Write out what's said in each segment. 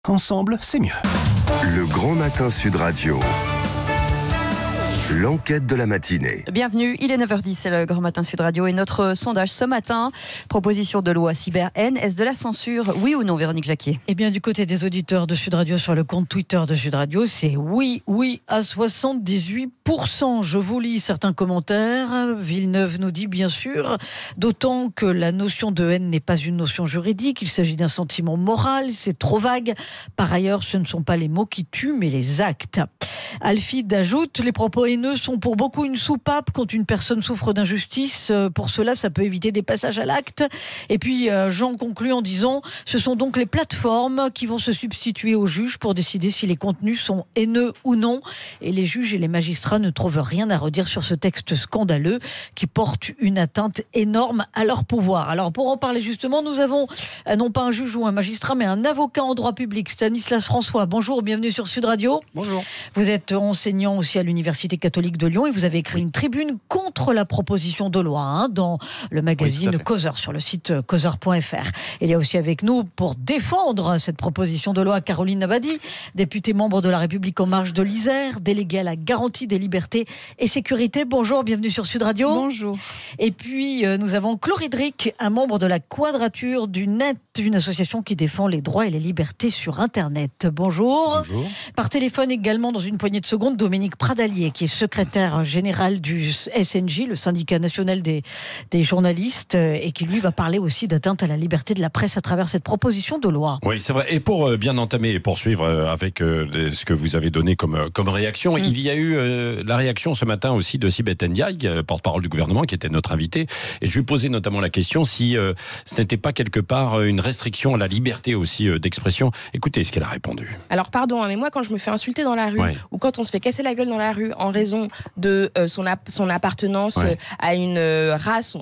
Ensemble, c'est mieux. Le Grand Matin Sud Radio. L'enquête de la matinée. Bienvenue, il est 9h10, c'est le Grand Matin Sud Radio et notre sondage ce matin, proposition de loi cyber-haine, est-ce de la censure, oui ou non Véronique Jacquier? Eh bien du côté des auditeurs de Sud Radio sur le compte Twitter de Sud Radio, c'est oui à 78%. Je vous lis certains commentaires. Villeneuve nous dit bien sûr, d'autant que la notion de haine n'est pas une notion juridique, il s'agit d'un sentiment moral, c'est trop vague. Par ailleurs, ce ne sont pas les mots qui tuent, mais les actes. Alfide ajoute, les propos haineux sont pour beaucoup une soupape quand une personne souffre d'injustice. Pour cela, ça peut éviter des passages à l'acte. Et puis, Jean conclut en disant, ce sont donc les plateformes qui vont se substituer aux juges pour décider si les contenus sont haineux ou non. Et les juges et les magistrats ne trouvent rien à redire sur ce texte scandaleux qui porte une atteinte énorme à leur pouvoir. Alors, pour en parler justement, nous avons non pas un juge ou un magistrat, mais un avocat en droit public, Stanislas François. Bonjour, bienvenue sur Sud Radio. Bonjour. Vous êtes enseignant aussi à l'Université catholique de Lyon et vous avez écrit une tribune contre la proposition de loi dans le magazine Causeur, sur le site causeur.fr. Il y a aussi avec nous, pour défendre cette proposition de loi, Caroline Abadie, députée membre de La République En Marche de l'Isère, déléguée à la garantie des libertés et sécurité. Bonjour, bienvenue sur Sud Radio. Bonjour. Et puis, nous avons Chloé Dric, un membre de la Quadrature du Net, une association qui défend les droits et les libertés sur Internet. Bonjour. Bonjour. Par téléphone également, dans une poignée de secondes, Dominique Pradalier, qui est secrétaire général du SNJ, le syndicat national des journalistes, et qui lui va parler aussi d'atteinte à la liberté de la presse à travers cette proposition de loi. Oui, c'est vrai. Et pour bien entamer et poursuivre avec ce que vous avez donné comme réaction, il y a eu la réaction ce matin aussi de Sibeth Ndiaye, porte-parole du gouvernement, qui était notre invité. Et je lui posais notamment la question si ce n'était pas quelque part une restriction à la liberté aussi d'expression. Écoutez ce qu'elle a répondu. Alors pardon, mais moi quand je me fais insulter dans la rue, ou quand on se fait casser la gueule dans la rue en raison de son appartenance à une race,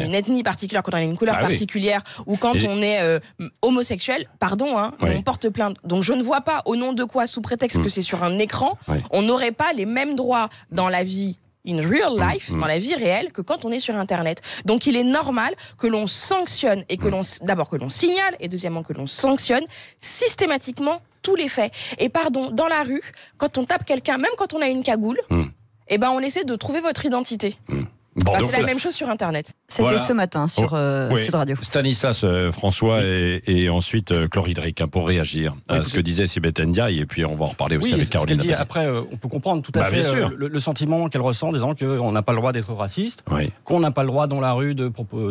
une ethnie particulière, quand on a une couleur particulière, ou quand on est homosexuel, on porte plainte. Donc je ne vois pas au nom de quoi, sous prétexte que c'est sur un écran, on n'aurait pas les mêmes droits dans la vie in real life, dans la vie réelle, que quand on est sur Internet. Donc il est normal que l'on sanctionne, et que d'abord que l'on signale, et deuxièmement que l'on sanctionne systématiquement tous les faits. Et dans la rue, quand on tape quelqu'un, même quand on a une cagoule, on essaie de trouver votre identité. C'est la même chose sur Internet. C'était ce matin sur Sud Radio. Stanislas François et ensuite Chloé Dric pour réagir à ce que disait Sibeth Ndiaye, et puis on va en reparler aussi avec Caroline Abadie. Après, on peut comprendre tout à fait le sentiment qu'elle ressent en disant qu'on n'a pas le droit d'être raciste, qu'on n'a pas le droit dans la rue de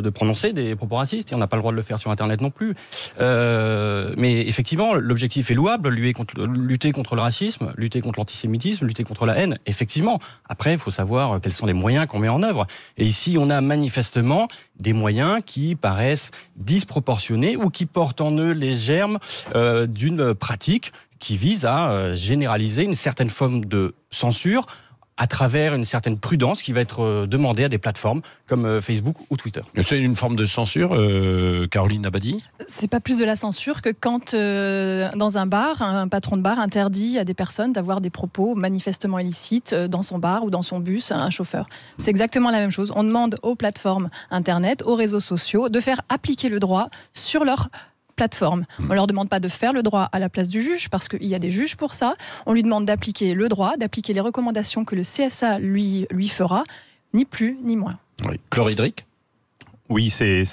prononcer des propos racistes, et on n'a pas le droit de le faire sur Internet non plus. Mais effectivement, l'objectif est louable, lutter contre le racisme, lutter contre l'antisémitisme, lutter contre la haine. Effectivement, après, il faut savoir quels sont les moyens qu'on met en œuvre. Et ici, on a manifestement des moyens qui paraissent disproportionnés ou qui portent en eux les germes d'une pratique qui vise à généraliser une certaine forme de censure à travers une certaine prudence qui va être demandée à des plateformes comme Facebook ou Twitter. C'est une forme de censure, Caroline Abadie ? C'est pas plus de la censure que quand, dans un bar, un patron de bar interdit à des personnes d'avoir des propos manifestement illicites dans son bar ou dans son bus, un chauffeur. C'est exactement la même chose. On demande aux plateformes Internet, aux réseaux sociaux, de faire appliquer le droit sur leur plateforme. On ne leur demande pas de faire le droit à la place du juge, parce qu'il y a des juges pour ça. On lui demande d'appliquer le droit, d'appliquer les recommandations que le CSA lui fera, ni plus ni moins. Chloé Dric ? Oui, c'est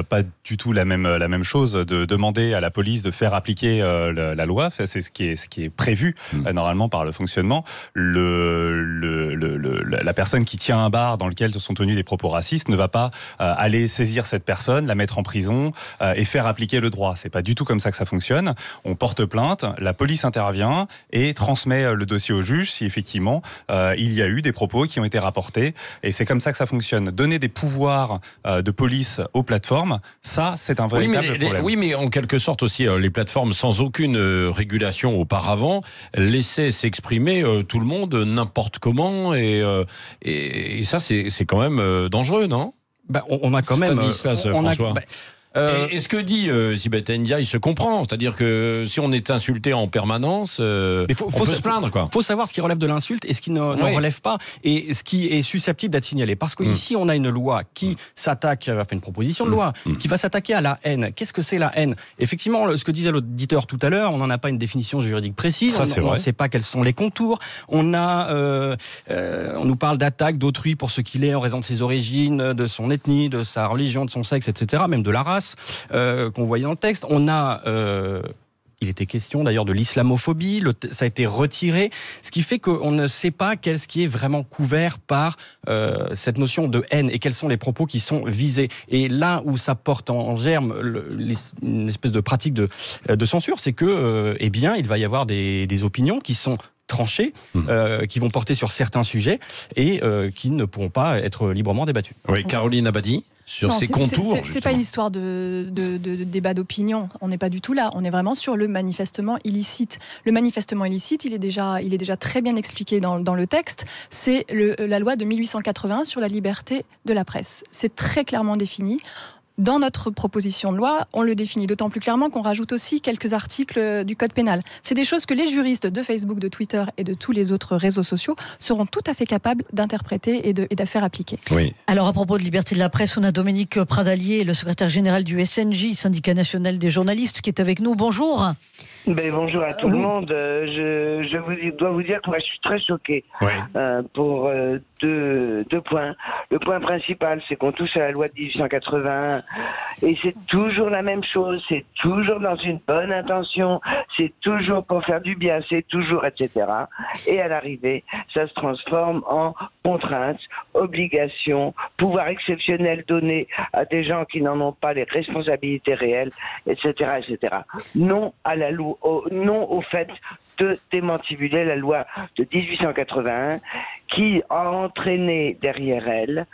pas du tout la même chose de demander à la police de faire appliquer la loi. C'est ce qui est prévu normalement par le fonctionnement. La personne qui tient un bar dans lequel sont tenus des propos racistes ne va pas aller saisir cette personne, la mettre en prison et faire appliquer le droit. C'est pas du tout comme ça que ça fonctionne. On porte plainte, la police intervient et transmet le dossier au juge si effectivement il y a eu des propos qui ont été rapportés. Et c'est comme ça que ça fonctionne. Donner des pouvoirs de police aux plateformes, ça c'est un véritable problème. Oui, mais en quelque sorte aussi, les plateformes sans aucune régulation auparavant laissaient s'exprimer tout le monde n'importe comment, et ça c'est quand même dangereux, non ? On a quand même... Stanislas François. Et ce que dit Sibeth Ndiaye se comprend, c'est-à-dire que si on est insulté en permanence, on peut se plaindre. Il faut savoir ce qui relève de l'insulte et ce qui ne relève pas, et ce qui est susceptible d'être signalé. Parce qu'ici, on a une loi qui s'attaque, enfin une proposition de loi, qui va s'attaquer à la haine. Qu'est-ce que c'est la haine? Effectivement, ce que disait l'auditeur tout à l'heure, on n'en a pas une définition juridique précise, on ne sait pas quels sont les contours. On nous parle d'attaque d'autrui pour ce qu'il est en raison de ses origines, de son ethnie, de sa religion, de son sexe, etc., même de la race qu'on voyait dans le texte. On a... il était question d'ailleurs de l'islamophobie, ça a été retiré, ce qui fait qu'on ne sait pas ce qui est vraiment couvert par cette notion de haine et quels sont les propos qui sont visés. Et là où ça porte en germe une espèce de pratique de censure, c'est que, eh bien, il va y avoir des opinions qui sont tranchées, qui vont porter sur certains sujets et qui ne pourront pas être librement débattus. Oui, Caroline Abadie. Sur ces contours. C'est pas une histoire de débat d'opinion. On n'est pas du tout là. On est vraiment sur le manifestement illicite. Le manifestement illicite, il est déjà très bien expliqué dans le texte. C'est la loi de 1881 sur la liberté de la presse. C'est très clairement défini. Dans notre proposition de loi, on le définit d'autant plus clairement qu'on rajoute aussi quelques articles du Code pénal. C'est des choses que les juristes de Facebook, de Twitter et de tous les autres réseaux sociaux seront tout à fait capables d'interpréter et de faire appliquer. Oui. Alors à propos de liberté de la presse, on a Dominique Pradalier, le secrétaire général du SNJ, Syndicat national des journalistes, qui est avec nous. Bonjour. Bonjour à tout le monde. Je dois vous dire que moi je suis très choqué pour deux points. Le point principal, c'est qu'on touche à la loi de 1881 et c'est toujours la même chose, c'est toujours dans une bonne intention, c'est toujours pour faire du bien, c'est toujours etc. Et à l'arrivée, ça se transforme en contrainte, obligation, pouvoir exceptionnel donné à des gens qui n'en ont pas les responsabilités réelles, etc., etc. Non à la loi. Non au fait de démantibuler la loi de 1881 qui a entraîné derrière elle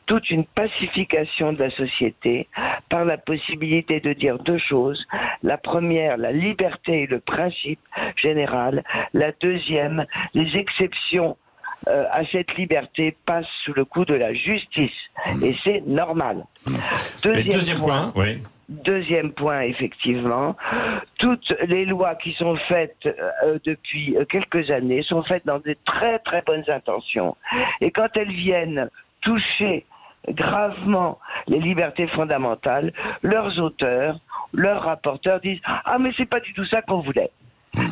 toute une pacification de la société par la possibilité de dire deux choses. La première, la liberté et le principe général. La deuxième, les exceptions à cette liberté passent sous le coup de la justice. Et c'est normal. Deuxième point, oui. Deuxième point, effectivement, toutes les lois qui sont faites depuis quelques années sont faites dans de très très bonnes intentions. Et quand elles viennent toucher gravement les libertés fondamentales, leurs auteurs, leurs rapporteurs disent « Ah mais c'est pas du tout ça qu'on voulait ».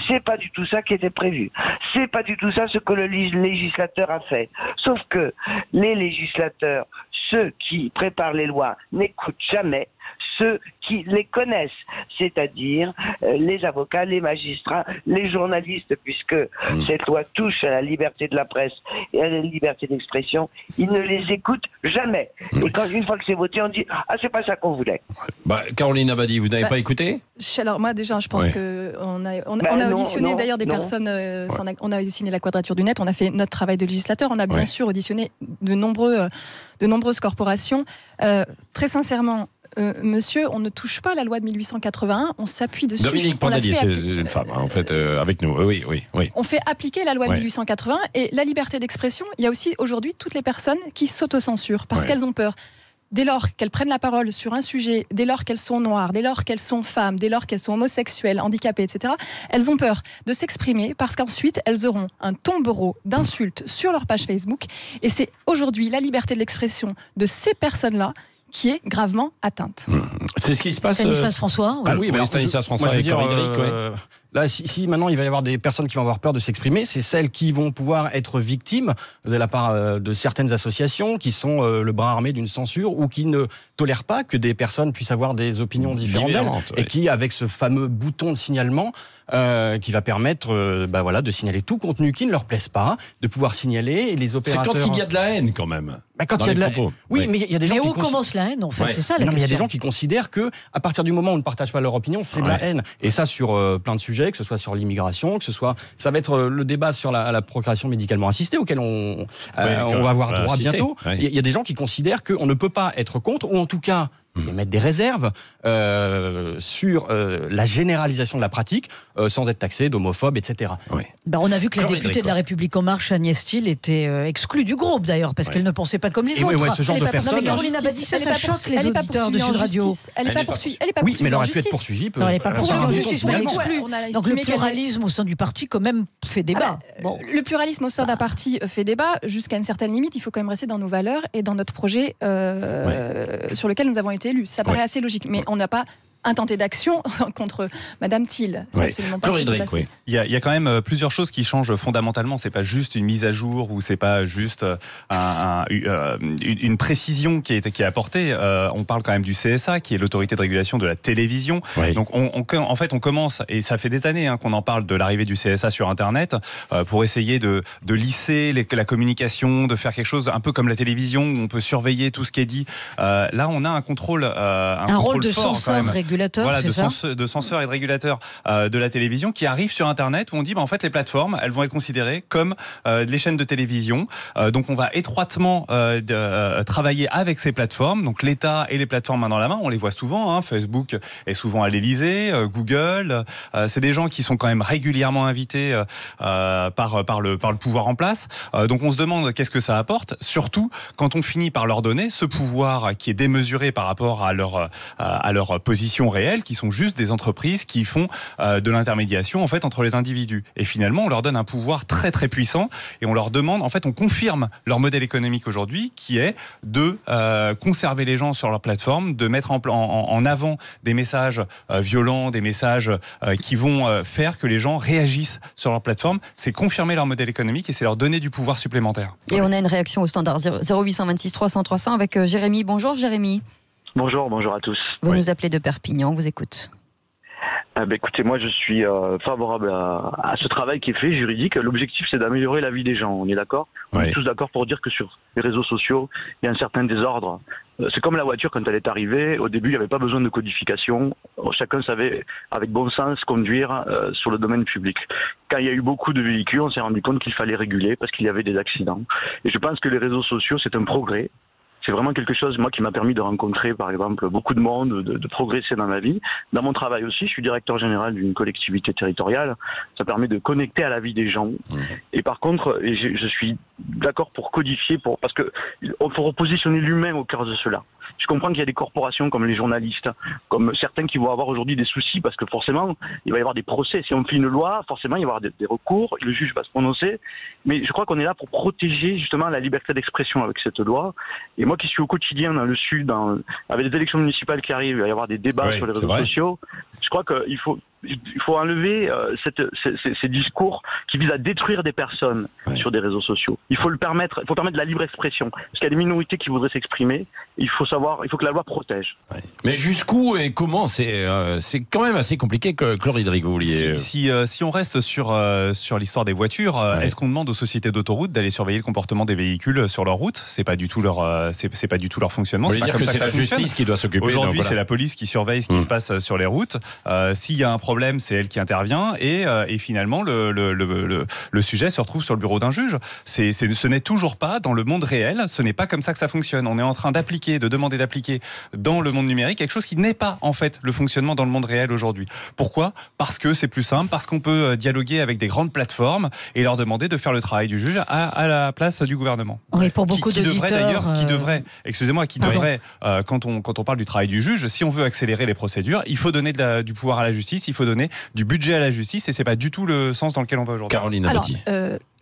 C'est pas du tout ça qui était prévu. C'est pas du tout ça ce que le législateur a fait. Sauf que les législateurs, ceux qui préparent les lois, n'écoutent jamais ceux qui les connaissent, c'est-à-dire les avocats, les magistrats, les journalistes, puisque cette loi touche à la liberté de la presse et à la liberté d'expression, ils ne les écoutent jamais. Et quand une fois que c'est voté, on dit « Ah, c'est pas ça qu'on voulait ». Caroline Abadie, vous n'avez pas écouté? Alors moi déjà, je pense qu'on a auditionné d'ailleurs des personnes, on a auditionné la Quadrature du Net, on a fait notre travail de législateur, on a bien sûr auditionné de nombreuses corporations. Très sincèrement, monsieur, on ne touche pas la loi de 1881, on s'appuie dessus. Dominique Pradalier, c'est une femme, en fait, avec nous. Oui. On fait appliquer la loi de 1881 et la liberté d'expression. Il y a aussi aujourd'hui toutes les personnes qui s'autocensurent parce qu'elles ont peur. Dès lors qu'elles prennent la parole sur un sujet, dès lors qu'elles sont noires, dès lors qu'elles sont femmes, dès lors qu'elles sont homosexuelles, handicapées, etc., elles ont peur de s'exprimer parce qu'ensuite, elles auront un tombereau d'insultes sur leur page Facebook. Et c'est aujourd'hui la liberté de l'expression de ces personnes-là qui est gravement atteinte. C'est ce qui se passe. Stanislas François. Oui, Stanislas François et Corinne. Là, si maintenant il va y avoir des personnes qui vont avoir peur de s'exprimer, c'est celles qui vont pouvoir être victimes de la part de certaines associations qui sont le bras armé d'une censure ou qui ne tolèrent pas que des personnes puissent avoir des opinions différentes et qui, avec ce fameux bouton de signalement, qui va permettre de signaler tout contenu qui ne leur plaise pas, de pouvoir signaler, et les opérateurs... C'est quand il y a de la haine quand même. Quand il y a de la haine. Oui, mais il y a des gens qui où commence la haine en fait, c'est ça la question. Mais il y a des gens qui considèrent que à partir du moment où on ne partage pas leur opinion, c'est de la haine. Et ça sur plein de sujets, que ce soit sur l'immigration, que ce soit... Ça va être le débat sur la procréation médicalement assistée, auquel on va avoir droit bientôt. Il y a des gens qui considèrent qu'on ne peut pas être contre, ou en tout cas... et mettre des réserves sur la généralisation de la pratique sans être taxé d'homophobe, etc. On a vu que la députée de La République En Marche, Agnès Thiel, était exclue du groupe d'ailleurs, parce qu'elle ne pensait pas comme les autres. Ce genre de personne. Non, mais Caroline Abadie, ça choque les auditeurs de Sud Radio. Elle n'est pas poursuivie. Oui, mais elle aurait pu être poursuivie. Non, elle n'est pas poursuivie en justice, mais elle exclut. Donc le estimé pluralisme au sein du parti, quand même, fait débat. Le pluralisme au sein d'un parti fait débat jusqu'à une certaine limite. Il faut quand même rester dans nos valeurs et dans notre projet sur lequel nous avons été élus. Ça paraît assez logique. Mais on n'a pas intenté d'action contre Madame Thiel. C'est absolument pas ce qui s'est passé. Il y a quand même plusieurs choses qui changent fondamentalement. C'est pas juste une mise à jour ou c'est pas juste une précision qui est apportée. On parle quand même du CSA, qui est l'autorité de régulation de la télévision. Donc en fait, on commence, et ça fait des années qu'on en parle de l'arrivée du CSA sur Internet, pour essayer de lisser la communication, de faire quelque chose un peu comme la télévision où on peut surveiller tout ce qui est dit. Là, on a un contrôle, un rôle de fort, censeur régulateur, voilà, c'est de censeur et de régulateur de la télévision qui arrive sur Internet où on dit en fait les plateformes elles vont être considérées comme les chaînes de télévision. Donc on va étroitement travailler avec ces plateformes. Donc l'État et les plateformes main dans la main, on les voit souvent. Facebook est souvent à l'Élysée, Google. C'est des gens qui sont quand même régulièrement invités par le pouvoir en place. Donc on se demande qu'est-ce que ça apporte, surtout quand on finit par leur donner ce pouvoir qui est démesuré par rapport à leur position réelles, qui sont juste des entreprises qui font de l'intermédiation en fait entre les individus. Et finalement, on leur donne un pouvoir très très puissant et on leur demande, en fait, on confirme leur modèle économique aujourd'hui, qui est de conserver les gens sur leur plateforme, de mettre en avant des messages violents, des messages qui vont faire que les gens réagissent sur leur plateforme. C'est confirmer leur modèle économique et c'est leur donner du pouvoir supplémentaire. Et on a une réaction au standard 0826 300 300 avec Jérémy. Bonjour Jérémy. Bonjour à tous. Vous nous appelez de Perpignan, on vous écoute. Écoutez, moi je suis favorable à ce travail qui est fait, juridique. L'objectif c'est d'améliorer la vie des gens, on est d'accord ? On est tous d'accord pour dire que sur les réseaux sociaux, il y a un certain désordre. C'est comme la voiture quand elle est arrivée, au début il n'y avait pas besoin de codification, chacun savait avec bon sens conduire sur le domaine public. Quand il y a eu beaucoup de véhicules, on s'est rendu compte qu'il fallait réguler parce qu'il y avait des accidents. Et je pense que les réseaux sociaux c'est un progrès. C'est vraiment quelque chose, moi, qui m'a permis de rencontrer, par exemple, beaucoup de monde, de progresser dans ma vie. Dans mon travail aussi, je suis directeur général d'une collectivité territoriale. Ça permet de connecter à la vie des gens. Et par contre, je suis d'accord pour codifier, parce que il faut repositionner l'humain au cœur de cela. Je comprends qu'il y a des corporations comme les journalistes, comme certains qui vont avoir aujourd'hui des soucis, parce que forcément, il va y avoir des procès. Si on fait une loi, forcément, il va y avoir des recours, le juge va se prononcer. Mais je crois qu'on est là pour protéger justement la liberté d'expression avec cette loi. Et moi qui suis au quotidien dans le Sud, avec les élections municipales qui arrivent, il va y avoir des débats sur les réseaux sociaux. Je crois qu'il faut enlever ces discours qui visent à détruire des personnes sur des réseaux sociaux. Il faut permettre la libre expression. Parce qu'il y a des minorités qui voudraient s'exprimer. Il faut que la loi protège. Mais jusqu'où et comment c'est quand même assez compliqué, Chloride Rigoulier. Si on reste sur l'histoire des voitures, est-ce qu'on demande aux sociétés d'autoroutes d'aller surveiller le comportement des véhicules sur leur route ? C'est pas du tout c'est pas du tout leur fonctionnement. C'est pas comme ça que la justice qui doit s'occuper. Aujourd'hui, c'est la police qui surveille ce qui se passe sur les routes. S'il y a un problème, c'est elle qui intervient et finalement le sujet se retrouve sur le bureau d'un juge. Ce n'est toujours pas dans le monde réel, ce n'est pas comme ça que ça fonctionne. On est en train de demander d'appliquer dans le monde numérique quelque chose qui n'est pas en fait le fonctionnement dans le monde réel aujourd'hui. Pourquoi ? Parce que c'est plus simple, parce qu'on peut dialoguer avec des grandes plateformes et leur demander de faire le travail du juge à la place du gouvernement. Oui, pour beaucoup d'auditeurs. Qui devrait, quand on parle du travail du juge, si on veut accélérer les procédures, il faut donner du pouvoir à la justice, il faut donner du budget à la justice et c'est pas du tout le sens dans lequel on va aujourd'hui. Caroline Abadie.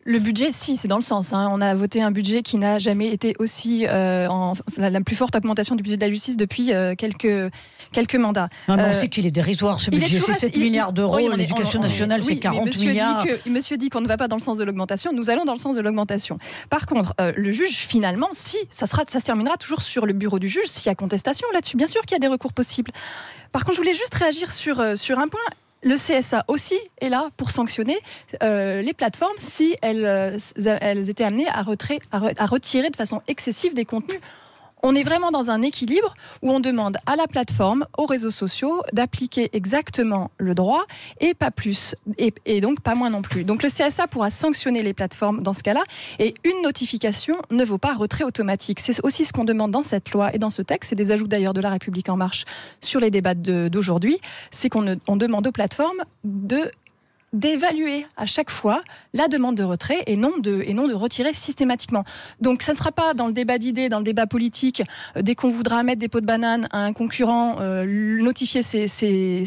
Le budget, si, c'est dans le sens. On a voté un budget qui n'a jamais été aussi la plus forte augmentation du budget de la justice depuis quelques mandats. On sait qu'il est dérisoire ce budget, c'est 7 milliards d'euros, l'éducation nationale c'est 40 milliards. Monsieur dit qu'on ne va pas dans le sens de l'augmentation, nous allons dans le sens de l'augmentation. Par contre, le juge, finalement, ça se terminera toujours sur le bureau du juge s'il y a contestation là-dessus. Bien sûr qu'il y a des recours possibles. Par contre, je voulais juste réagir sur un point. Le CSA aussi est là pour sanctionner les plateformes si elles étaient amenées à retirer de façon excessive des contenus. On est vraiment dans un équilibre où on demande à la plateforme, aux réseaux sociaux, d'appliquer exactement le droit et pas plus, et donc pas moins non plus. Donc le CSA pourra sanctionner les plateformes dans ce cas-là, et une notification ne vaut pas retrait automatique. C'est aussi ce qu'on demande dans cette loi et dans ce texte, c'est des ajouts d'ailleurs de La République En Marche sur les débats d'aujourd'hui, c'est qu'on demande aux plateformes de d'évaluer à chaque fois la demande de retrait et non de retirer systématiquement. Donc ça ne sera pas dans le débat d'idées, dans le débat politique, dès qu'on voudra mettre des pots de banane à un concurrent, notifier ses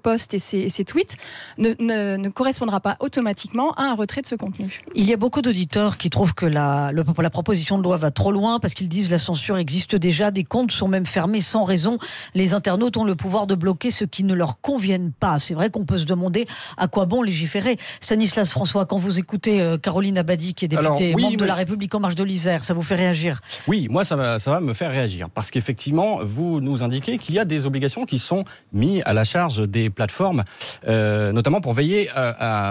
posts et ses tweets, ne correspondra pas automatiquement à un retrait de ce contenu. Il y a beaucoup d'auditeurs qui trouvent que la proposition de loi va trop loin parce qu'ils disent la censure existe déjà, des comptes sont même fermés sans raison. Les internautes ont le pouvoir de bloquer ce qui ne leur conviennent pas. C'est vrai qu'on peut se demander à quoi bon légiférer. Stanislas François, quand vous écoutez Caroline Abadie, qui est députée membre de La République En Marche de l'Isère, ça vous fait réagir? Oui, moi ça va me faire réagir. Parce qu'effectivement, vous nous indiquez qu'il y a des obligations qui sont mises à la charge des plateformes, notamment pour veiller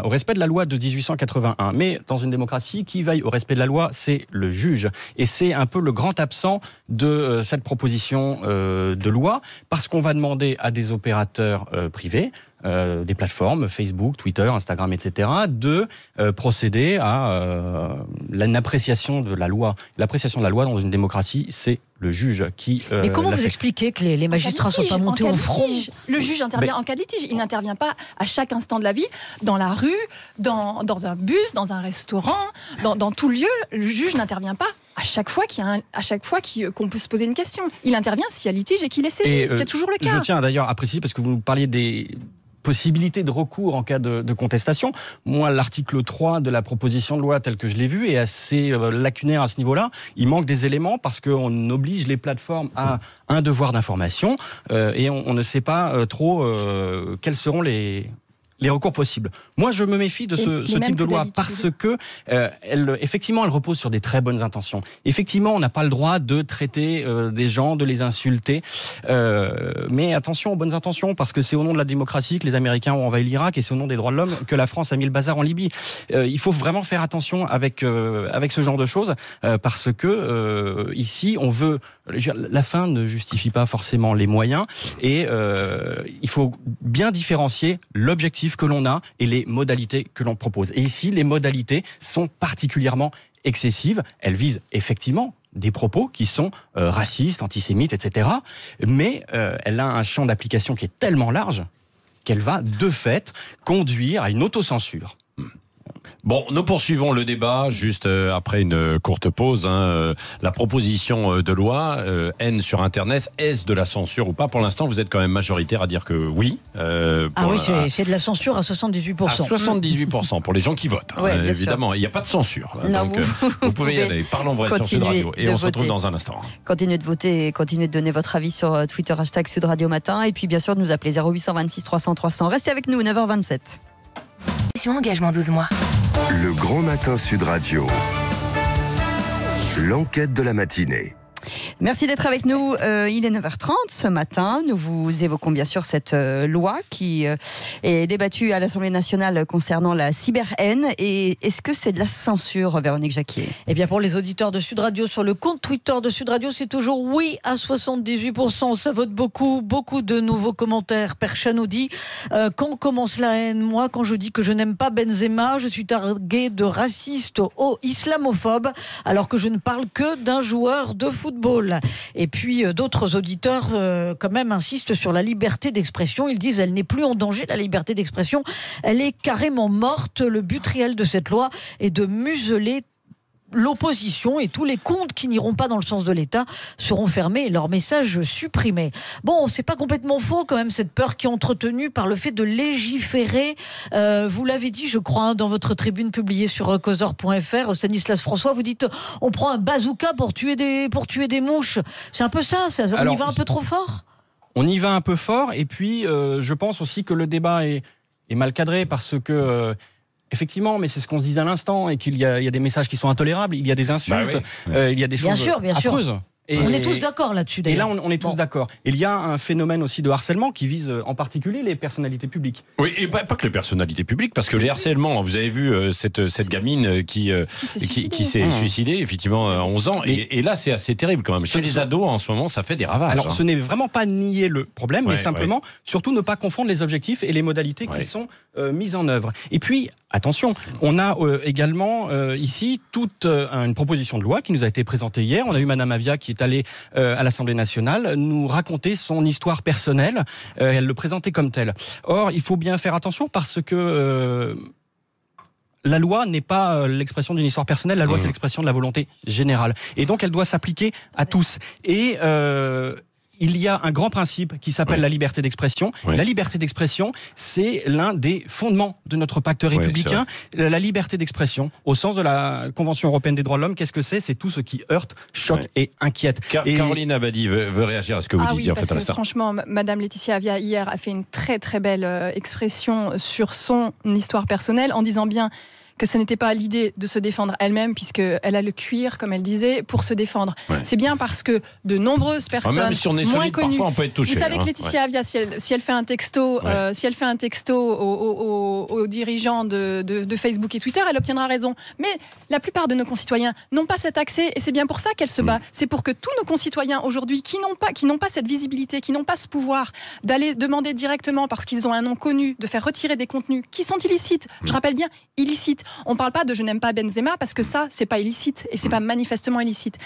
au respect de la loi de 1881. Mais dans une démocratie, qui veille au respect de la loi, c'est le juge. Et c'est un peu le grand absent de cette proposition de loi, parce qu'on va demander à des opérateurs privés, des plateformes, Facebook, Twitter, Instagram, etc., de procéder à une appréciation de la loi. L'appréciation de la loi dans une démocratie, c'est le juge qui... Mais comment vous expliquez que les magistrats ne soient pas montés au front? Le juge intervient en cas de litige. Il n'intervient pas à chaque instant de la vie, dans la rue, dans un bus, dans un restaurant, dans tout lieu. Le juge n'intervient pas à chaque fois qu'on peut se poser une question. Il intervient s'il y a litige et qu'il est saisi. C'est toujours le cas. Je tiens d'ailleurs à préciser, parce que vous nous parliez des possibilité de recours en cas de contestation. Moi, l'article 3 de la proposition de loi telle que je l'ai vue est assez lacunaire à ce niveau-là. Il manque des éléments parce qu'on oblige les plateformes à un devoir d'information et on ne sait pas trop quels seront les recours possibles. Moi, je me méfie de ce type de loi parce que, effectivement, elle repose sur des très bonnes intentions. Effectivement, on n'a pas le droit de traiter des gens, de les insulter. Mais attention aux bonnes intentions, parce que c'est au nom de la démocratie que les Américains ont envahi l'Irak et c'est au nom des droits de l'homme que la France a mis le bazar en Libye. Il faut vraiment faire attention avec ce genre de choses, parce que ici, on veut... La fin ne justifie pas forcément les moyens et il faut bien différencier l'objectif que l'on a et les modalités que l'on propose. Et ici, les modalités sont particulièrement excessives. Elles visent effectivement des propos qui sont racistes, antisémites, etc. Mais elle a un champ d'application qui est tellement large qu'elle va, de fait, conduire à une autocensure. Bon, nous poursuivons le débat juste après une courte pause. La proposition de loi, haine sur Internet, est-ce de la censure ou pas? Pour l'instant, vous êtes quand même majoritaire à dire que oui. C'est de la censure à 78%. À 78% pour les gens qui votent. Ouais, évidemment, il n'y a pas de censure. Non, donc, vous pouvez y aller. Parlons vrai sur Sud Radio. Et on se retrouve dans un instant. Continuez de voter et continuez de donner votre avis sur Twitter, #Sud Radio Matin. Et puis, bien sûr, de nous appeler 0826 300 300. Restez avec nous, 9h27. Engagement 12 mois. Le Grand Matin Sud Radio. L'enquête de la matinée. Merci d'être avec nous. Il est 9h30 ce matin. Nous vous évoquons bien sûr cette loi qui est débattue à l'Assemblée nationale concernant la cyberhaine. Et est-ce que c'est de la censure, Véronique Jacquier? Eh bien, pour les auditeurs de Sud Radio, sur le compte Twitter de Sud Radio, c'est toujours oui à 78%. Ça vote beaucoup, beaucoup de nouveaux commentaires. Percha nous dit quand commence la haine? Moi, quand je dis que je n'aime pas Benzema, je suis targué de raciste ou islamophobe, alors que je ne parle que d'un joueur de football. Et puis d'autres auditeurs quand même insistent sur la liberté d'expression. Ils disent elle n'est plus en danger, la liberté d'expression, elle est carrément morte. Le but réel de cette loi est de museler l'opposition et tous les comptes qui n'iront pas dans le sens de l'État seront fermés et leurs messages supprimés. Bon, c'est pas complètement faux quand même cette peur qui est entretenue par le fait de légiférer. Vous l'avez dit, je crois, dans votre tribune publiée sur causeur.fr, Stanislas François, vous dites on prend un bazooka pour tuer des mouches. C'est un peu ça, on y va un peu trop fort? On y va un peu fort et puis je pense aussi que le débat est mal cadré parce que effectivement, mais c'est ce qu'on se disait à l'instant, et qu'il y a des messages qui sont intolérables, il y a des insultes, il y a des choses affreuses. Et on est tous d'accord là-dessus d'ailleurs. Et là, on est tous d'accord. Il y a un phénomène aussi de harcèlement qui vise en particulier les personnalités publiques. Oui, et pas que les personnalités publiques, parce que les harcèlements, vous avez vu cette gamine qui s'est suicidée, effectivement, à 11 ans, et là, c'est assez terrible quand même. Chez les ados, en ce moment, ça fait des ravages. Alors, ce n'est vraiment pas nier le problème, mais simplement, surtout ne pas confondre les objectifs et les modalités qui sont mises en œuvre. Et puis, attention, on a également ici toute une proposition de loi qui nous a été présentée hier. On a eu Madame Avia qui qui est allée à l'Assemblée nationale, nous raconter son histoire personnelle. Elle le présentait comme telle. Or, il faut bien faire attention parce que la loi n'est pas l'expression d'une histoire personnelle, la loi c'est l'expression de la volonté générale. Et donc elle doit s'appliquer à tous. Et il y a un grand principe qui s'appelle la liberté d'expression. La liberté d'expression, c'est l'un des fondements de notre pacte républicain. La liberté d'expression, au sens de la Convention européenne des droits de l'homme, qu'est-ce que c'est ? C'est tout ce qui heurte, choque et inquiète. Caroline Abadie veut réagir à ce que vous disiez en fait à l'instant. Franchement, Madame Laetitia Avia hier a fait une très très belle expression sur son histoire personnelle en disant bien que ce n'était pas l'idée de se défendre elle-même, puisqu'elle a le cuir, comme elle disait, pour se défendre. C'est bien parce que de nombreuses personnes même si on est moins solide, connues... parfois on peut être touché. Vous savez que Laetitia Avia, si elle fait un texto, aux dirigeants de Facebook et Twitter, elle obtiendra raison. Mais la plupart de nos concitoyens n'ont pas cet accès, et c'est bien pour ça qu'elle se bat. C'est pour que tous nos concitoyens aujourd'hui, qui n'ont pas cette visibilité, qui n'ont pas ce pouvoir d'aller demander directement, parce qu'ils ont un nom connu, de faire retirer des contenus qui sont illicites. Je rappelle bien, illicites. On ne parle pas de je n'aime pas Benzema parce que ça, c'est pas illicite et c'est pas manifestement illicite.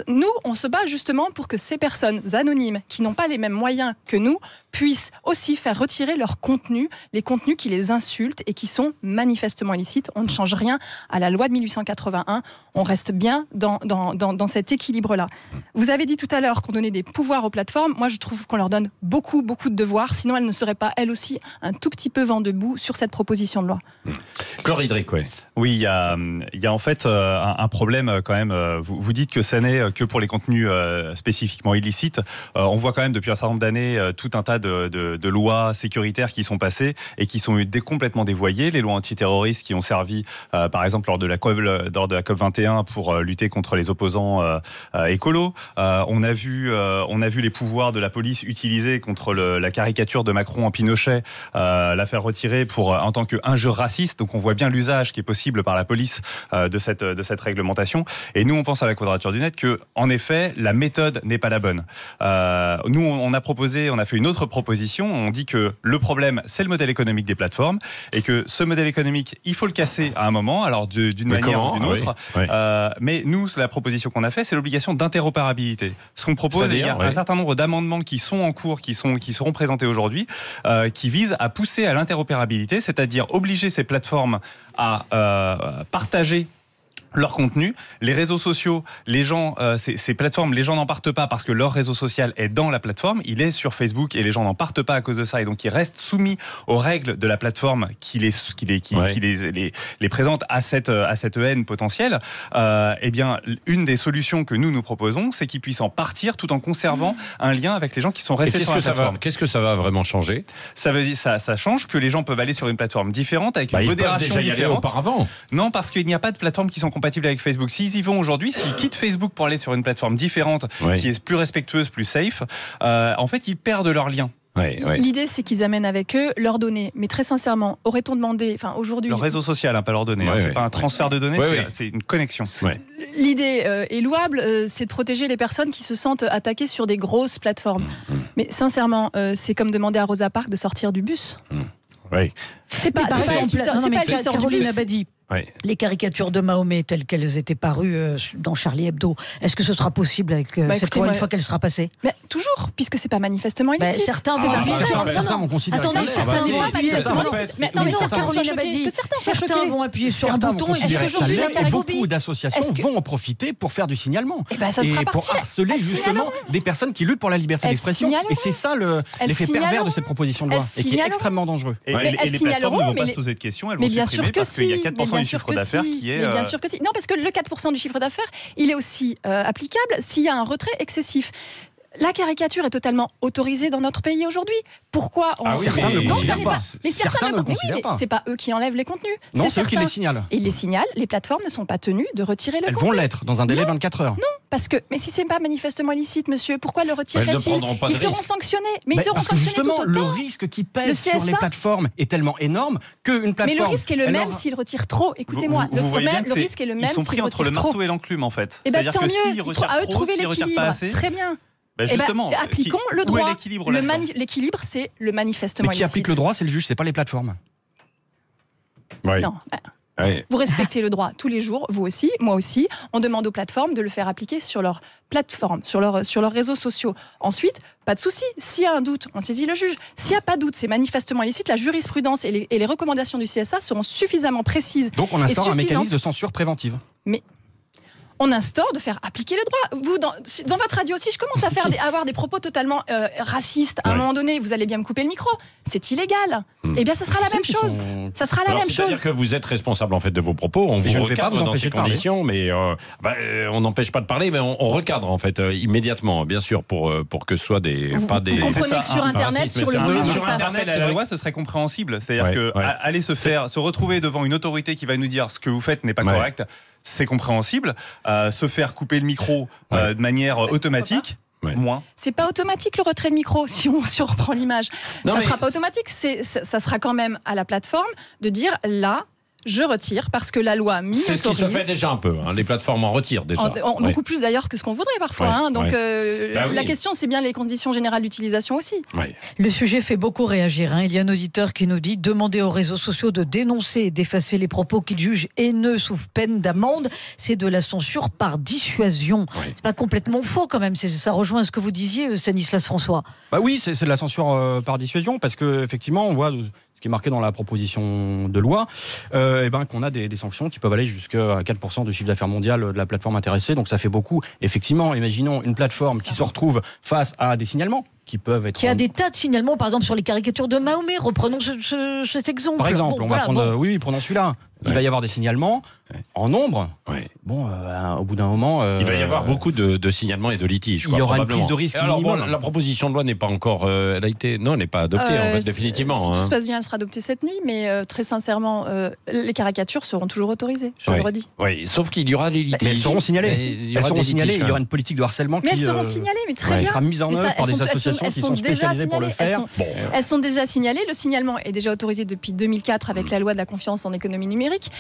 Nous, on se bat justement pour que ces personnes anonymes qui n'ont pas les mêmes moyens que nous puissent aussi faire retirer leur contenu, les contenus qui les insultent et qui sont manifestement illicites. On ne change rien à la loi de 1881. On reste bien dans cet équilibre-là. Vous avez dit tout à l'heure qu'on donnait des pouvoirs aux plateformes. Moi, je trouve qu'on leur donne beaucoup de devoirs. Sinon, elles ne seraient pas, elles aussi, un tout petit peu vent debout sur cette proposition de loi. Chlorhydrique, oui, il y a en fait un problème quand même. Vous dites que ça n'est que pour les contenus spécifiquement illicites. On voit quand même depuis un certain nombre d'années tout un tas de lois sécuritaires qui sont passées et qui sont complètement dévoyées. Les lois antiterroristes qui ont servi, par exemple, lors de la COP21 pour lutter contre les opposants écolos. On a vu les pouvoirs de la police utilisés contre la caricature de Macron en Pinochet, la faire retirer en tant qu'injure raciste. Donc on voit bien l'usage qui est possible par la police de cette réglementation. Et nous, on pense à la Quadrature du Net que, en effet, la méthode n'est pas la bonne. Nous, on a fait une autre proposition. On dit que le problème, c'est le modèle économique des plateformes et que ce modèle économique, il faut le casser à un moment, alors d'une manière ou d'une autre. Mais nous, la proposition qu'on a fait, c'est l'obligation d'interopérabilité. Ce qu'on propose, il y a un certain nombre d'amendements qui sont en cours, qui seront présentés aujourd'hui, qui visent à pousser à l'interopérabilité, c'est-à-dire obliger ces plateformes à partager leur contenu, les réseaux sociaux, les gens, ces plateformes, les gens n'en partent pas parce que leur réseau social est dans la plateforme, il est sur Facebook et les gens n'en partent pas à cause de ça et donc ils restent soumis aux règles de la plateforme qui les présente à cette haine potentielle. Eh bien, une des solutions que nous proposons, c'est qu'ils puissent en partir tout en conservant un lien avec les gens qui sont restés sur la plateforme. Qu'est-ce que ça va vraiment changer ? Ça veut dire ça change que les gens peuvent aller sur une plateforme différente avec une modération différente. Y aller auparavant. Non, parce qu'il n'y a pas de plateforme qui sont compatibles avec Facebook. S'ils y vont aujourd'hui, s'ils quittent Facebook pour aller sur une plateforme différente, qui est plus respectueuse, plus safe, en fait, ils perdent leur lien. L'idée, c'est qu'ils amènent avec eux leurs données. Mais très sincèrement, aurait-on demandé, aujourd'hui... Leur réseau social, pas leurs données. C'est pas un transfert de données, c'est une connexion. L'idée est louable, c'est de protéger les personnes qui se sentent attaquées sur des grosses plateformes. Mais sincèrement, c'est comme demander à Rosa Parks de sortir du bus. C'est pas Caroline Abadie. Les caricatures de Mahomet telles qu'elles étaient parues dans Charlie Hebdo, est-ce que ce sera possible avec cette loi une fois qu'elle sera passée ? Toujours, puisque c'est pas manifestement illicite. Certains vont considérer. Attendez, certains vont appuyer sur un bouton et beaucoup d'associations vont en profiter pour faire du signalement et pour harceler justement des personnes qui luttent pour la liberté d'expression. Et c'est ça l'effet pervers de cette proposition de loi et qui est extrêmement dangereux. Et les plateformes ne vont pas se poser de questions, elles vont supprimer parce qu'il y a 4% du chiffre d'affaires qui est... Mais bien sûr que si. Non, parce que le 4% du chiffre d'affaires, il est aussi applicable s'il y a un retrait excessif. La caricature est totalement autorisée dans notre pays aujourd'hui. Pourquoi certains ne le considèrent pas. Mais certains ne le considèrent pas. C'est pas eux qui enlèvent les contenus. Non, c'est eux qui les signalent. Et ils les signalent. Les plateformes ne sont pas tenues de retirer le contenu. Elles vont l'être dans un délai de 24 heures. Non, parce que si c'est pas manifestement illicite, monsieur, pourquoi le retirerait-il ? Ils seront sanctionnés. Mais ils seront sanctionnés tout autant. Le risque qui pèse sur les plateformes est tellement énorme qu'une plateforme... Mais le risque est le même s'ils retirent trop. Écoutez-moi, le risque est le même s'ils retirent trop. Ils sont pris entre le marteau et l'enclume, en fait. C'est-à-dire que s'ils retirent trop, s'ils retirent pas assez... Très bien. Justement, appliquons le droit. L'équilibre, c'est le manifestement illicite. Mais qui applique le droit, c'est le juge, c'est pas les plateformes. Non. Vous respectez le droit tous les jours, vous aussi, moi aussi. On demande aux plateformes de le faire appliquer sur leur plateforme, sur leurs réseaux sociaux. Ensuite, pas de souci. S'il y a un doute, on saisit le juge. S'il n'y a pas de doute, c'est manifestement illicite. La jurisprudence et les recommandations du CSA seront suffisamment précises. Donc on instaure un mécanisme de censure préventive. Mais on instaure de faire appliquer le droit. Vous, dans votre radio, si je commence à avoir des propos totalement racistes, à un moment donné, vous allez bien me couper le micro. C'est illégal. Eh bien, ça sera la même chose. Ça sera la même chose. C'est-à-dire que vous êtes responsable en fait de vos propos. On vous recadre dans ces conditions, mais on n'empêche pas de parler, mais on recadre en fait immédiatement, bien sûr, pour que ce soit vous comprenez que sur Internet, sur le volume, sur Internet, la loi, ce serait compréhensible. C'est-à-dire que aller se retrouver devant une autorité qui va nous dire ce que vous faites n'est pas correct. C'est compréhensible. Se faire couper le micro de manière automatique, moins. C'est pas automatique le retrait de micro, si on reprend l'image. Ça sera pas automatique, ça sera quand même à la plateforme de dire là, je retire parce que la loi m'y autorise. C'est ce qui se fait déjà un peu. Les plateformes en retirent déjà. Beaucoup plus d'ailleurs que ce qu'on voudrait parfois. Donc la question, c'est bien les conditions générales d'utilisation aussi. Le sujet fait beaucoup réagir. Il y a un auditeur qui nous dit: demandez aux réseaux sociaux de dénoncer et d'effacer les propos qu'ils jugent haineux sous peine d'amende. C'est de la censure par dissuasion. C'est pas complètement faux quand même. Ça rejoint ce que vous disiez, Stanislas François. Oui, c'est de la censure par dissuasion parce qu'effectivement, on voit ce qui est marqué dans la proposition de loi, qu'on a des sanctions qui peuvent aller jusqu'à 4% du chiffre d'affaires mondial de la plateforme intéressée. Donc ça fait beaucoup. Effectivement, imaginons une plateforme qui se retrouve face à des signalements qui peuvent être... Qui a des tas de signalements, par exemple, sur les caricatures de Mahomet. Reprenons cet exemple. Par exemple, prenons celui-là. Il va y avoir des signalements en nombre. Au bout d'un moment... il va y avoir beaucoup de signalements et de litiges. Il y aura une prise de risque minimum. La proposition de loi n'est pas encore... elle n'est pas adoptée, en fait, définitivement. Si tout se passe bien, elle sera adoptée cette nuit, mais très sincèrement, les caricatures seront toujours autorisées, je le redis. Oui, sauf qu'il y aura les litiges. Mais elles seront signalées. Il y aura une politique de harcèlement qui sera mise en œuvre par des associations qui sont spécialisées pour le faire. Elles sont déjà signalées. Le signalement est déjà autorisé depuis 2004 avec la loi de la confiance en économie numérique.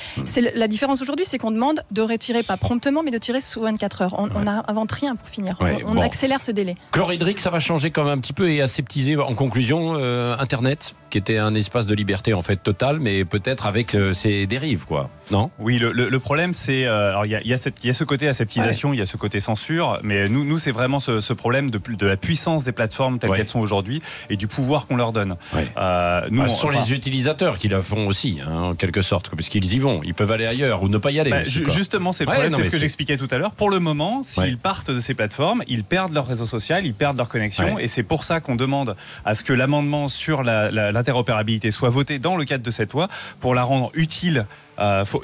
La différence aujourd'hui, c'est qu'on demande de retirer pas promptement, mais de tirer sous 24 heures. On n'invente rien pour finir. On accélère ce délai. Chlorhydrique, ça va changer quand même un petit peu et aseptiser en conclusion Internet, qui était un espace de liberté en fait total, mais peut-être avec ses dérives, quoi. Non ? Oui, le problème, c'est il y a ce côté aseptisation, il y a ce côté censure, mais nous c'est vraiment ce problème de la puissance des plateformes telles qu'elles sont aujourd'hui et du pouvoir qu'on leur donne. Ce sont les utilisateurs qui la font aussi, en quelque sorte, puisqu'ils y vont. Ils peuvent aller ailleurs ou ne pas y aller. Justement, c'est ce que j'expliquais tout à l'heure. Pour le moment, s'ils partent de ces plateformes, ils perdent leur réseau social, ils perdent leur connexion, et c'est pour ça qu'on demande à ce que l'amendement sur l'interopérabilité soit voté dans le cadre de cette loi pour la rendre utile.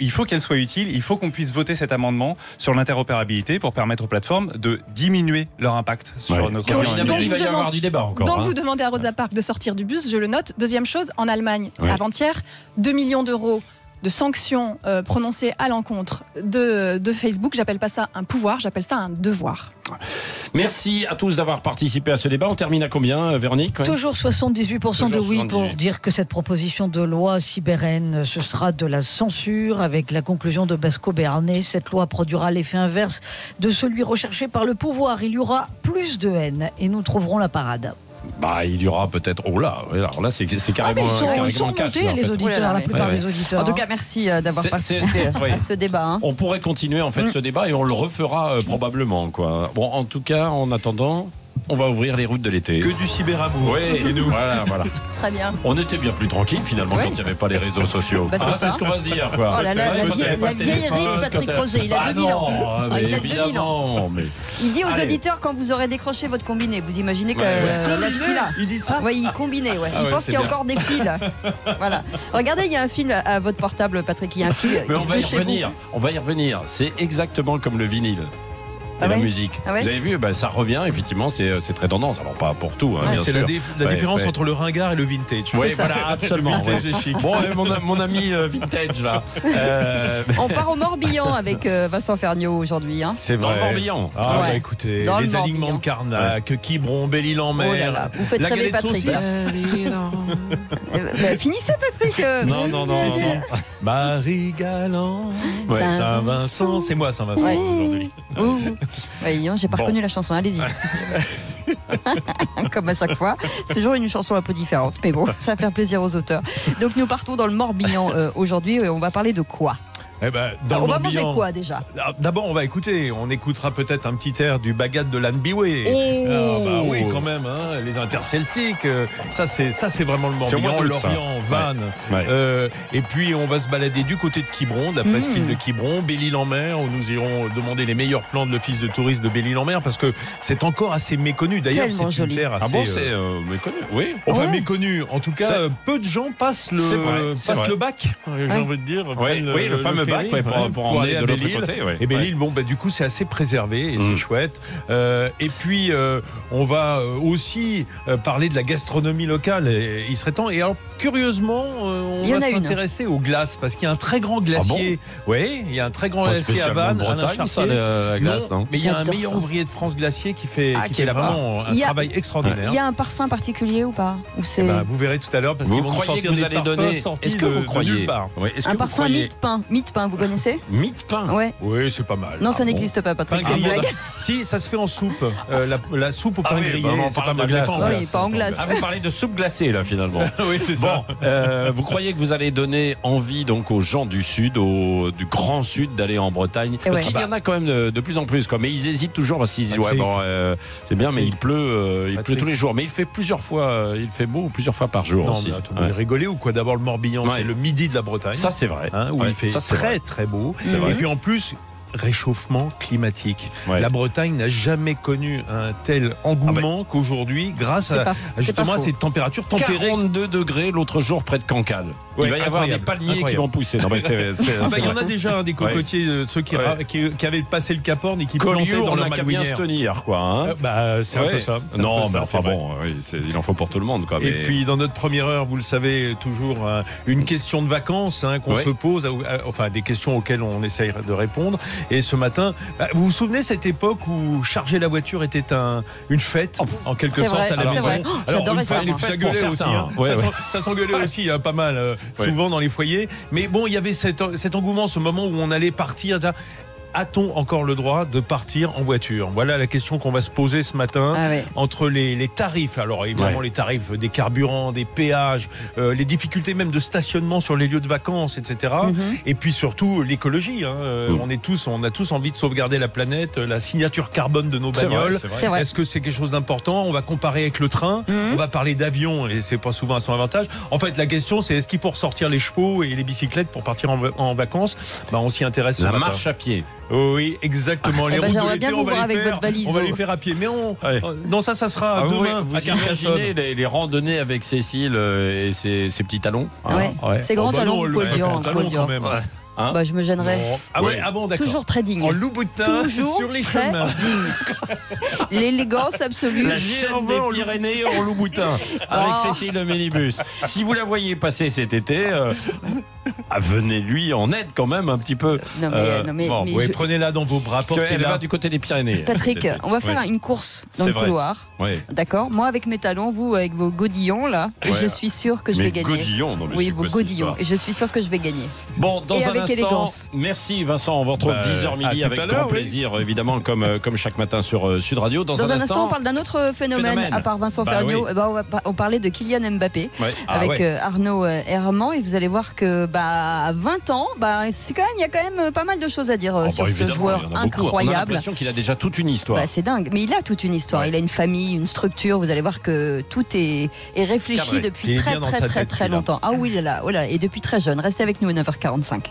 Il faut qu'elle soit utile, il faut qu'on puisse voter cet amendement sur l'interopérabilité pour permettre aux plateformes de diminuer leur impact sur nos clients. Donc il va y avoir du débat encore. Donc vous demandez à Rosa Parks de sortir du bus, je le note. Deuxième chose, en Allemagne, avant-hier, 2 millions d'euros de sanctions prononcées à l'encontre de Facebook. J'appelle pas ça un pouvoir, j'appelle ça un devoir. Merci à tous d'avoir participé à ce débat. On termine à combien, Véronique ? Toujours 78% de oui pour dire que cette proposition de loi cyber-haine, ce sera de la censure. Avec la conclusion de Basco-Béarnais, cette loi produira l'effet inverse de celui recherché par le pouvoir. Il y aura plus de haine et nous trouverons la parade. Il y aura peut-être... Oh là, alors là c'est carrément ils sont montés, les auditeurs, la plupart des auditeurs. En tout cas, merci d'avoir participé à ce débat. On pourrait continuer en fait ce débat et on le refera probablement, quoi. Bon, en tout cas, en attendant... On va ouvrir les routes de l'été. Que du cyberamour. Oui, et nous. Voilà. Très bien. On était bien plus tranquille finalement quand il n'y avait pas les réseaux sociaux. C'est ce qu'on va se dire, quoi. Oh là là, la vieillerie de Patrick Roger, il a 2000 ans. Il a 2000 ans. Il dit aux auditeurs quand vous aurez décroché votre combiné. Vous imaginez que l'âge qu'il a. Il dit ça ? Oui, il combinait. Il pense qu'il y a encore des fils. Voilà. Regardez, il y a un fil à votre portable, Patrick. Il y a un fil. Mais on va y revenir. On va y revenir. C'est exactement comme le vinyle. Et la musique. Vous avez vu, ça revient, effectivement, c'est très tendance. Alors, pas pour tout, bien c'est sûr. la différence entre le ringard et le vintage. Oui, voilà, absolument. Vintage et chic. Bon, mon ami vintage, là. On part au Morbihan avec Vincent Ferniaud aujourd'hui. C'est vrai. Dans le Morbihan. Écoutez, les alignements de Carnac, Quiberon, Belle-Île-en-Mer. Oh là là. Vous faites rêver Patrick. Finissez, Patrick. Non. Marie Galant. Saint-Vincent. C'est moi, Saint-Vincent, aujourd'hui. J'ai pas reconnu la chanson, allez-y. Comme à chaque fois, c'est toujours une chanson un peu différente, mais bon, ça va faire plaisir aux auteurs. Donc nous partons dans le Morbihan aujourd'hui et on va parler de quoi ? On va manger quoi déjà? D'abord, on écoutera peut-être un petit air du Bagat de Lan Biway. Oui, quand même, hein, les interceltiques. Ça, c'est vraiment le Morbihan, Lorient, Vannes. Et puis, on va se balader du côté de Quiberon, de la presqu'île de Quiberon, Belle-Île-en-Mer, où nous irons demander les meilleurs plans de l'office de tourisme de Belle-Île-en-Mer, parce que c'est encore assez méconnu. D'ailleurs, c'est une terre assez... c'est méconnu, oui. Enfin, méconnu. En tout cas, peu de gens passent le bac, j'ai envie de dire. Oui, le fameux bac pour emmener de l'autre côté. Et Belle-Île, du coup, c'est assez préservé et c'est chouette. Et puis, on va aussi parler de la gastronomie locale. Et il serait temps. Et alors, curieusement, on va s'intéresser aux glaces, parce qu'il y a un très grand glacier. Il y a un très grand glacier à Vannes, Alain Chartier. La glace, non. Mais il y a un meilleur ouvrier de France glacier qui fait vraiment un travail extraordinaire. Il y a un parfum particulier ou pas? Vous verrez tout à l'heure, parce qu'ils vont nous sortir des parfums sortis de nulle part. Un parfum Mite-pain, vous connaissez? Mite-pain? Oui, c'est pas mal. Non, ça n'existe pas, Patrick, c'est une blague. Si, ça se fait en soupe. La soupe au pain grillé. On parle de glace. Oui, pas en glace. Vous parlez de soupe glacée, là, finalement. Oui, c'est ça. Vous croyez que vous allez donner envie donc aux gens du Sud, du Grand Sud, d'aller en Bretagne? Parce qu'il y en a quand même de plus en plus. Mais ils hésitent toujours, parce qu'ils disent c'est bien, mais il pleut tous les jours. Mais il fait il fait beau plusieurs fois par jour aussi. Vous rigolez ou quoi? D'abord, le Morbihan, c'est le midi de la Bretagne. Ça, c'est vrai. Où il fait très très beau. Et puis en plus, réchauffement climatique. La Bretagne n'a jamais connu un tel engouement qu'aujourd'hui, grâce à ces températures tempérées. 42 degrés l'autre jour près de Cancale. Il va y avoir des palmiers qui vont pousser. Il y en a déjà des cocotiers, ceux qui avaient passé le Cap Horn et qui plantaient dans leur bien se tenir, quoi. C'est un peu ça. Non, mais enfin bon, il en faut pour tout le monde, quoi. Et puis dans notre première heure, vous le savez, toujours une question de vacances qu'on se pose, enfin des questions auxquelles on essaye de répondre. Et ce matin, vous vous souvenez cette époque où charger la voiture était une fête, en quelque sorte, à la maison? Alors, une fois, ça gueulait aussi. Ça s'engueulait aussi, pas mal, souvent dans les foyers. Mais bon, il y avait cet engouement, ce moment où on allait partir. A-t-on encore le droit de partir en voiture? Voilà la question qu'on va se poser ce matin entre les tarifs. Alors évidemment les tarifs des carburants, des péages, les difficultés même de stationnement sur les lieux de vacances, etc. Et puis surtout l'écologie. On a tous envie de sauvegarder la planète, la signature carbone de nos bagnoles. C'est vrai. Est-ce que c'est quelque chose d'important? On va comparer avec le train. On va parler d'avion et c'est pas souvent à son avantage. En fait, la question c'est est-ce qu'il faut ressortir les chevaux et les bicyclettes pour partir en vacances? On s'y intéresse. La marche à pied. Oui, exactement. Les routes de l'été, on va les faire à pied. Mais non, ça sera demain. Vous imaginez les randonnées avec Cécile et ses petits talons? Ses grands talons, on peut le dire. Quand même. Je me gênerais. D'accord. Toujours très digne. En Louboutin, sur les chemins. L'élégance absolue. La chaîne des Pyrénées en Louboutin, avec Cécile le minibus. Si vous la voyez passer cet été, venez-lui en aide quand même un petit peu. Prenez-la dans vos bras. Elle va du côté des Pyrénées. Patrick, on va faire une course dans le couloir. D'accord. Moi avec mes talons, vous avec vos godillons là. Et je suis sûr que je vais gagner. Oui, vos godillons. Et je suis sûr que je vais gagner. Bon, dans un instant, merci Vincent. On vous retrouve 10h midi avec grand plaisir, évidemment, comme chaque matin sur Sud Radio. Dans un instant, on parle d'un autre phénomène, à part Vincent Ferniaud. On parlait de Kylian Mbappé avec Arnaud Herman. Et vous allez voir que à 20 ans, il y a quand même pas mal de choses à dire sur ce joueur incroyable. On a l'impression qu'il a déjà toute une histoire. C'est dingue, mais il a toute une histoire. Il a une famille, une structure. Vous allez voir que tout est réfléchi depuis très longtemps. Ah oui, là, et depuis très jeune. Restez avec nous à 9h45.